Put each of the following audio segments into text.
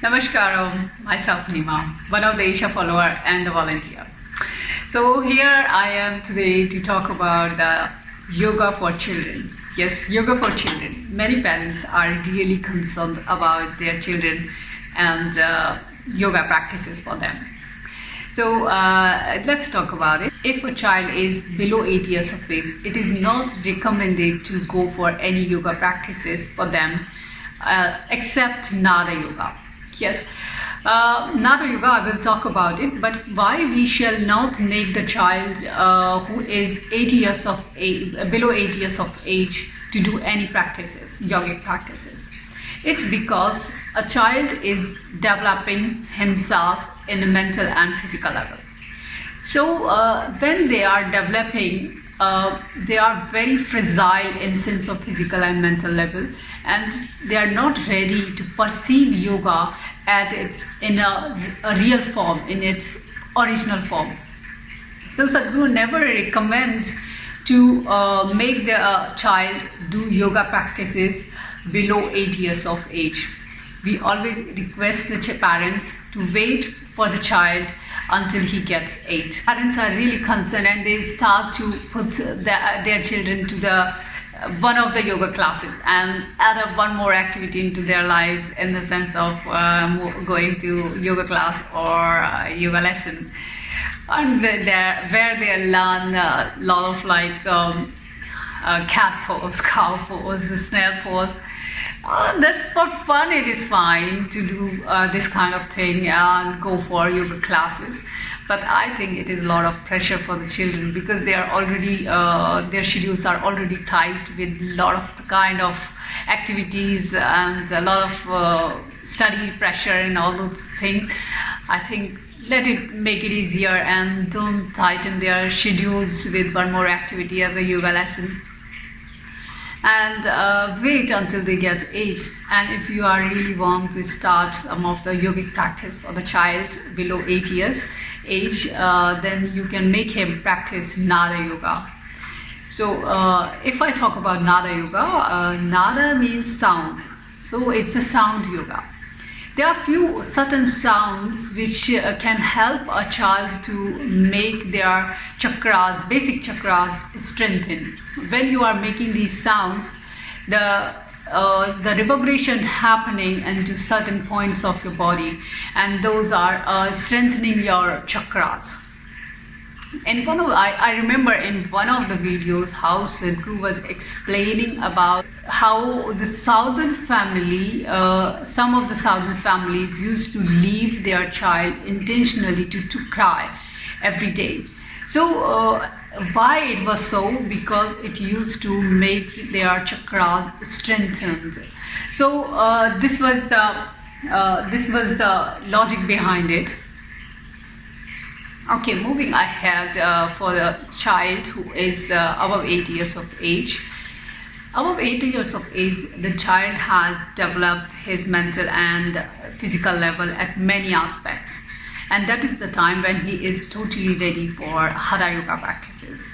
Namaskaram, myself Nima, one of the Asia follower and the volunteer. So here I am today to talk about the yoga for children. Yes, yoga for children. Many parents are really concerned about their children and yoga practices for them. So let's talk about it. If a child is below 8 years of age, it is not recommended to go for any yoga practices for them except Nada yoga. Yes, Nada yoga, I will talk about it, but why we shall not make the child who is 8 years of age, below 8 years of age to do any practices, yogic practices. It's because a child is developing himself in a mental and physical level. So when they are developing, they are very fragile in sense of physical and mental level, and they are not ready to perceive yoga as it's in a real form, in its original form. So Sadhguru never recommends to make the child do yoga practices below 8 years of age. We always request the parents to wait for the child until he gets 8. Parents are really concerned and they start to put their children to the one of the yoga classes and add up one more activity into their lives in the sense of going to yoga class or yoga lesson, and where they learn a lot of like cat pose, cow pose, snail pose. That's for fun. It is fine to do this kind of thing and go for yoga classes, but I think it is a lot of pressure for the children because they are already their schedules are already tight with a lot of the kind of activities and a lot of study pressure and all those things. I think let it make it easier and don't tighten their schedules with one more activity as a yoga lesson. And wait until they get 8. And if you are really want to start some of the yogic practice for the child below 8 years age, then you can make him practice Nada yoga. So if I talk about Nada yoga, Nada means sound. So it's a sound yoga. There are few certain sounds which can help a child to make their chakras, basic chakras, strengthen. When you are making these sounds, the reverberation happening into certain points of your body, and those are strengthening your chakras. And I remember in one of the videos how Sadhguru was explaining about how the southern family, some of the southern families used to leave their child intentionally to cry every day. So why it was so? Because it used to make their chakras strengthened. So this was the logic behind it. Okay, moving ahead, for the child who is above 8 years of age. Above 8 years of age, the child has developed his mental and physical level at many aspects. And that is the time when he is totally ready for Hatha yoga practices.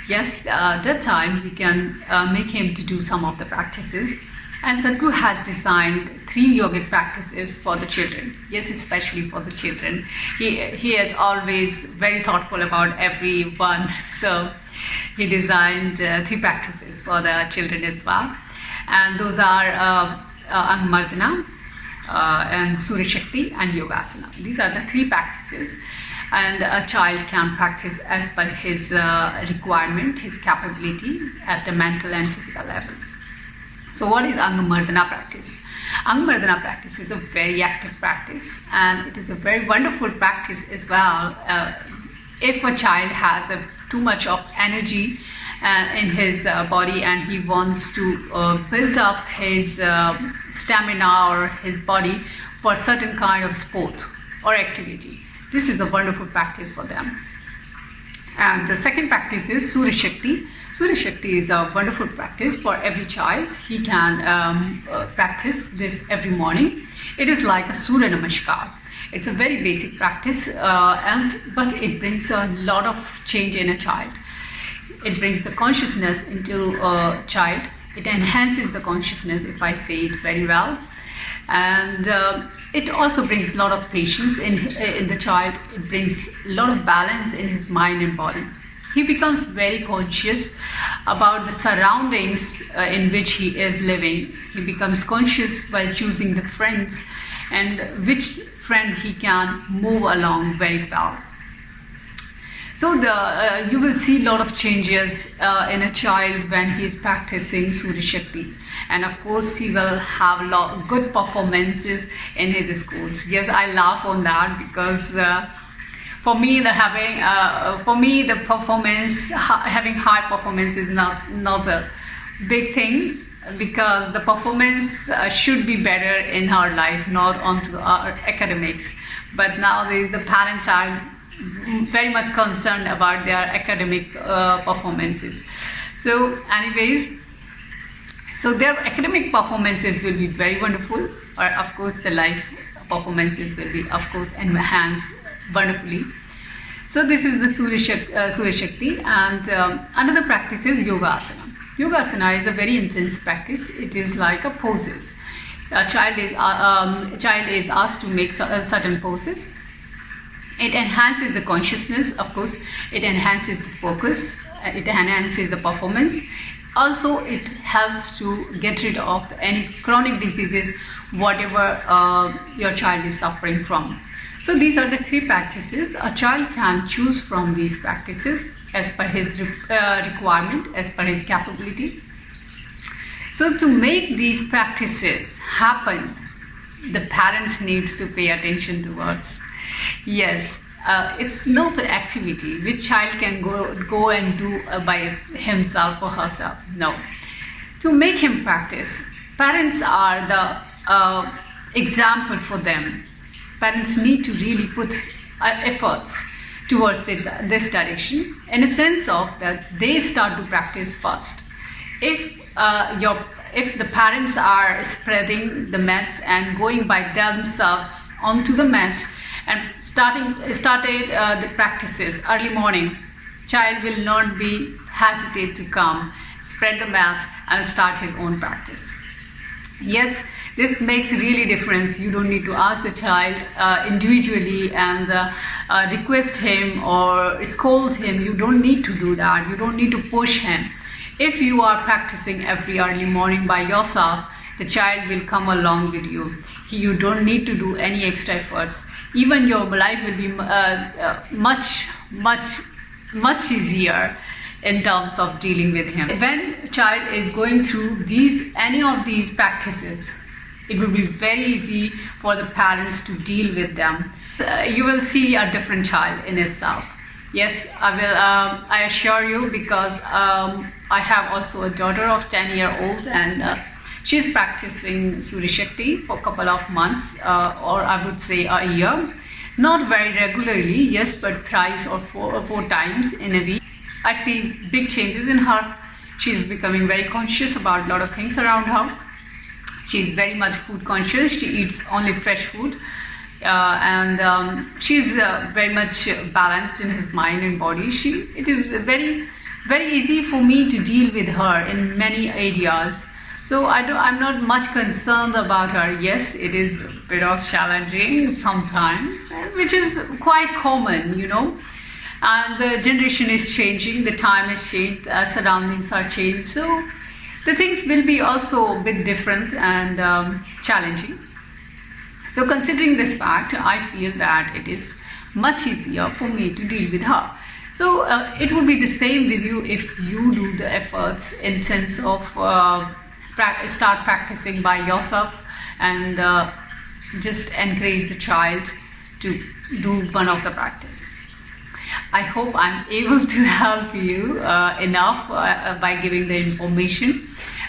Yes, that time we can make him to do some of the practices. And Sadhguru has designed 3 yogic practices for the children. Yes, especially for the children. He is always very thoughtful about everyone. So he designed 3 practices for the children as well. And those are Angamardana, and Surya Shakti and Yogasana. These are the 3 practices. And a child can practice as per his requirement, his capability at the mental and physical level. So what is Angamardana practice? Angamardana practice is a very active practice, and it is a very wonderful practice as well. If a child has too much of energy in his body and he wants to build up his stamina or his body for certain kind of sport or activity, this is a wonderful practice for them. And the second practice is Surya Shakti. Surya Shakti is a wonderful practice for every child. He can practice this every morning. It is like a Surya Namaskar. It's a very basic practice, but it brings a lot of change in a child. It brings the consciousness into a child. It enhances the consciousness, if I say it very well. and it also brings a lot of patience in the child. It brings a lot of balance in his mind and body. He becomes very conscious about the surroundings in which he is living. He becomes conscious while choosing the friends and which friend he can move along very well. So you will see a lot of changes in a child when he is practicing Surya Shakti. And of course, he will have good performances in his schools. Yes, I laugh on that because for me, the performance, having high performance is not a big thing, because the performance should be better in our life, not onto our academics. But nowadays, the parents are very much concerned about their academic performances. So anyways, so their academic performances will be very wonderful, or of course the life performances will be of course enhanced wonderfully. So this is the Surya Shakti, and another practice is Yoga Asana. Yoga Asana is a very intense practice. It is like a poses. A child is asked to make certain poses. It enhances the consciousness, of course. It enhances the focus. It enhances the performance. Also, it helps to get rid of any chronic diseases, whatever your child is suffering from. So these are the three practices. A child can choose from these practices as per his requirement, as per his capability. So to make these practices happen, the parents needs to pay attention towards. Yes, it's not an activity which child can go and do by himself or herself. No. To make him practice, parents are the example for them. Parents need to really put efforts towards this direction, in a sense of that they start to practice first. If the parents are spreading the mats and going by themselves onto the mat and started the practices early morning, child will not be hesitate to come, spread the mat and start his own practice. Yes, this makes really difference. You don't need to ask the child individually and request him or scold him. You don't need to do that. You don't need to push him. If you are practicing every early morning by yourself, the child will come along with you. You don't need to do any extra efforts. Even your life will be much easier in terms of dealing with him. When a child is going through any of these practices, it will be very easy for the parents to deal with them. You will see a different child in itself. Yes, I will. I assure you, because I have also a daughter of 10-year-old, and she's practicing Surya Shakti for a couple of months, or I would say a year. Not very regularly, yes, but thrice or four times in a week. I see big changes in her. She's becoming very conscious about a lot of things around her. She's very much food conscious. She eats only fresh food, and she's very much balanced in his mind and body. It is very, very easy for me to deal with her in many areas. So I'm not much concerned about her. Yes, it is a bit of challenging sometimes, which is quite common, you know. And the generation is changing, the time has changed, surroundings are changed. So the things will be also a bit different and challenging. So considering this fact, I feel that it is much easier for me to deal with her. So it would be the same with you if you do the efforts in sense of start practicing by yourself and just encourage the child to do one of the practices. I hope I'm able to help you enough by giving the information.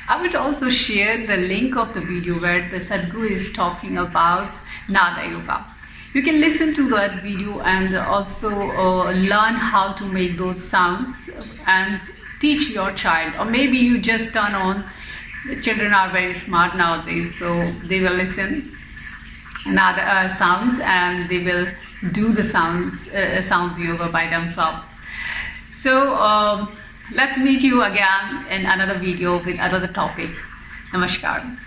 I would also share the link of the video where the Sadhguru is talking about Nada Yoga. You can listen to that video and also learn how to make those sounds and teach your child. Or maybe you just turn on. The children are very smart nowadays, so they will listen Nada sounds and they will do the sounds yoga by themselves. So let's meet you again in another video with another topic. Namaskar.